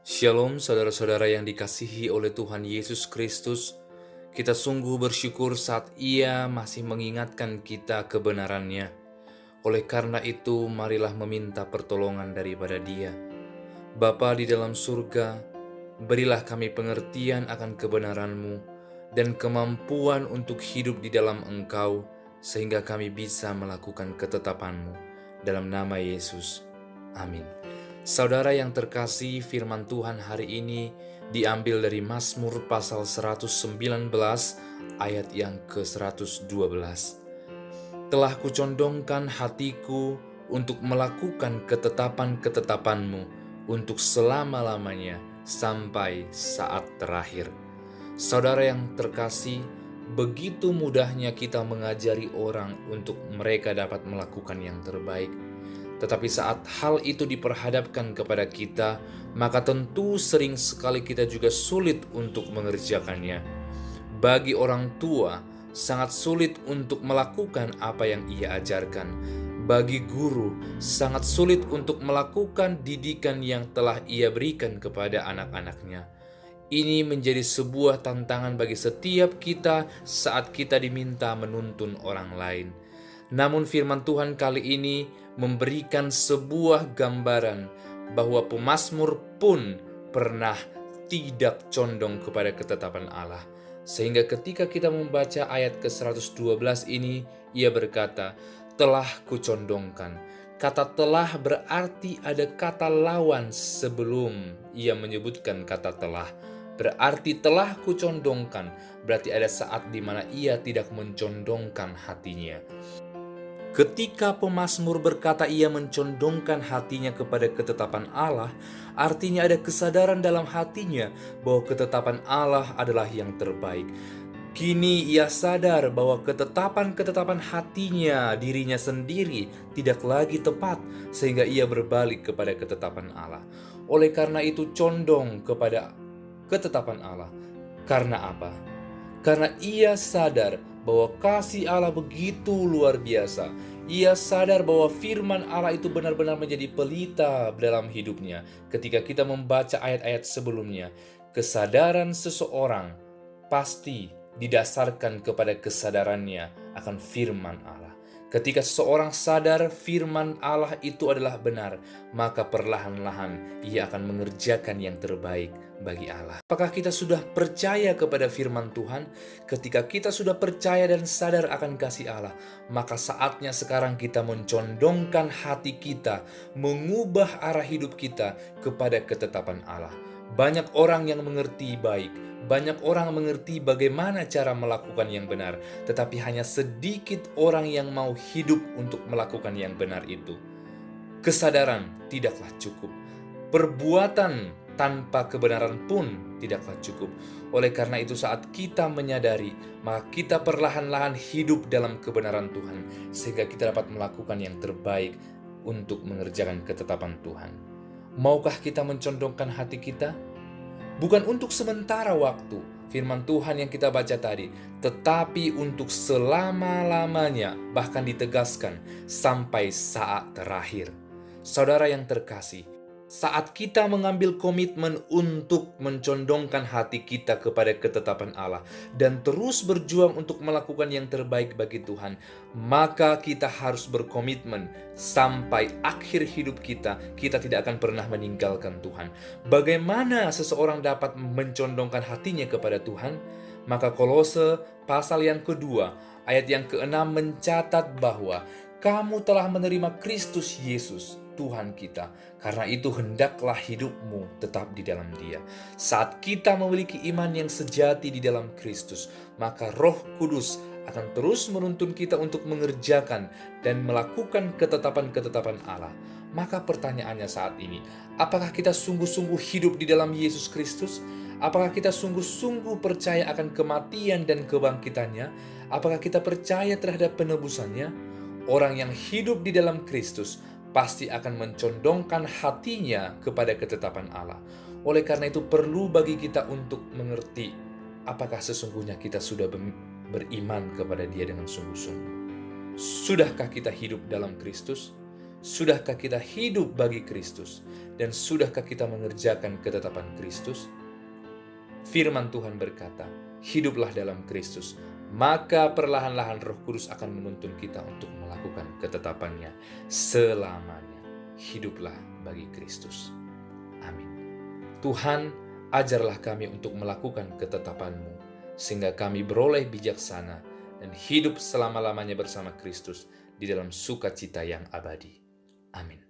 Shalom saudara-saudara yang dikasihi oleh Tuhan Yesus Kristus. Kita sungguh bersyukur saat Ia masih mengingatkan kita kebenarannya. Oleh karena itu, marilah meminta pertolongan daripada Dia. Bapa di dalam surga, berilah kami pengertian akan kebenaran-Mu dan kemampuan untuk hidup di dalam Engkau, sehingga kami bisa melakukan ketetapan-Mu. Dalam nama Yesus. Amin. Saudara yang terkasih, firman Tuhan hari ini diambil dari Mazmur pasal 119 ayat yang ke-112. Telah kucondongkan hatiku untuk melakukan ketetapan-ketetapan-Mu untuk selama-lamanya sampai saat terakhir. Saudara yang terkasih, begitu mudahnya kita mengajari orang untuk mereka dapat melakukan yang terbaik. Tetapi saat hal itu diperhadapkan kepada kita, maka tentu sering sekali kita juga sulit untuk mengerjakannya. Bagi orang tua, sangat sulit untuk melakukan apa yang ia ajarkan. Bagi guru, sangat sulit untuk melakukan didikan yang telah ia berikan kepada anak-anaknya. Ini menjadi sebuah tantangan bagi setiap kita saat kita diminta menuntun orang lain. Namun firman Tuhan kali ini memberikan sebuah gambaran bahwa pemazmur pun pernah tidak condong kepada ketetapan Allah. Sehingga ketika kita membaca ayat ke-112 ini, ia berkata, telah kucondongkan. Kata telah berarti ada kata lawan sebelum ia menyebutkan kata telah. Berarti telah kucondongkan, berarti ada saat di mana ia tidak mencondongkan hatinya. Ketika pemazmur berkata ia mencondongkan hatinya kepada ketetapan Allah, artinya ada kesadaran dalam hatinya bahwa ketetapan Allah adalah yang terbaik. Kini ia sadar bahwa ketetapan-ketetapan hatinya, dirinya sendiri, tidak lagi tepat, sehingga ia berbalik kepada ketetapan Allah. Oleh karena itu condong kepada ketetapan Allah. Karena apa? Karena ia sadar bahwa kasih Allah begitu luar biasa. Ia sadar bahwa firman Allah itu benar-benar menjadi pelita dalam hidupnya. Ketika kita membaca ayat-ayat sebelumnya, kesadaran seseorang pasti didasarkan kepada kesadarannya akan firman Allah. Ketika seseorang sadar firman Allah itu adalah benar, maka perlahan-lahan ia akan mengerjakan yang terbaik bagi Allah. Apakah kita sudah percaya kepada firman Tuhan? Ketika kita sudah percaya dan sadar akan kasih Allah, maka saatnya sekarang kita mencondongkan hati kita, mengubah arah hidup kita kepada ketetapan Allah. Banyak orang yang mengerti baik, banyak orang mengerti bagaimana cara melakukan yang benar, tetapi hanya sedikit orang yang mau hidup untuk melakukan yang benar itu. Kesadaran tidaklah cukup. Perbuatan tanpa kebenaran pun tidaklah cukup. Oleh karena itu saat kita menyadari, maka kita perlahan-lahan hidup dalam kebenaran Tuhan, sehingga kita dapat melakukan yang terbaik untuk mengerjakan ketetapan Tuhan. Maukah kita mencondongkan hati kita? Bukan untuk sementara waktu, firman Tuhan yang kita baca tadi, tetapi untuk selama-lamanya, bahkan ditegaskan sampai saat terakhir. Saudara yang terkasih, saat kita mengambil komitmen untuk mencondongkan hati kita kepada ketetapan Allah dan terus berjuang untuk melakukan yang terbaik bagi Tuhan, maka kita harus berkomitmen sampai akhir hidup kita tidak akan pernah meninggalkan Tuhan. Bagaimana seseorang dapat mencondongkan hatinya kepada Tuhan? Maka Kolose pasal yang kedua, ayat yang ke-6 mencatat bahwa kamu telah menerima Kristus Yesus, Tuhan kita. Karena itu hendaklah hidupmu tetap di dalam Dia. Saat kita memiliki iman yang sejati di dalam Kristus, maka Roh Kudus akan terus menuntun kita untuk mengerjakan dan melakukan ketetapan-ketetapan Allah. Maka pertanyaannya saat ini, apakah kita sungguh-sungguh hidup di dalam Yesus Kristus? Apakah kita sungguh-sungguh percaya akan kematian dan kebangkitannya? Apakah kita percaya terhadap penebusannya? Orang yang hidup di dalam Kristus pasti akan mencondongkan hatinya kepada ketetapan Allah. Oleh karena itu perlu bagi kita untuk mengerti apakah sesungguhnya kita sudah beriman kepada Dia dengan sungguh-sungguh. Sudahkah kita hidup dalam Kristus? Sudahkah kita hidup bagi Kristus? Dan sudahkah kita mengerjakan ketetapan Kristus? Firman Tuhan berkata, hiduplah dalam Kristus, maka perlahan-lahan Roh Kudus akan menuntun kita untuk melakukan ketetapannya selamanya. Hiduplah bagi Kristus. Amin. Tuhan, ajarlah kami untuk melakukan ketetapan-Mu, sehingga kami beroleh bijaksana dan hidup selama-lamanya bersama Kristus di dalam sukacita yang abadi. Amin.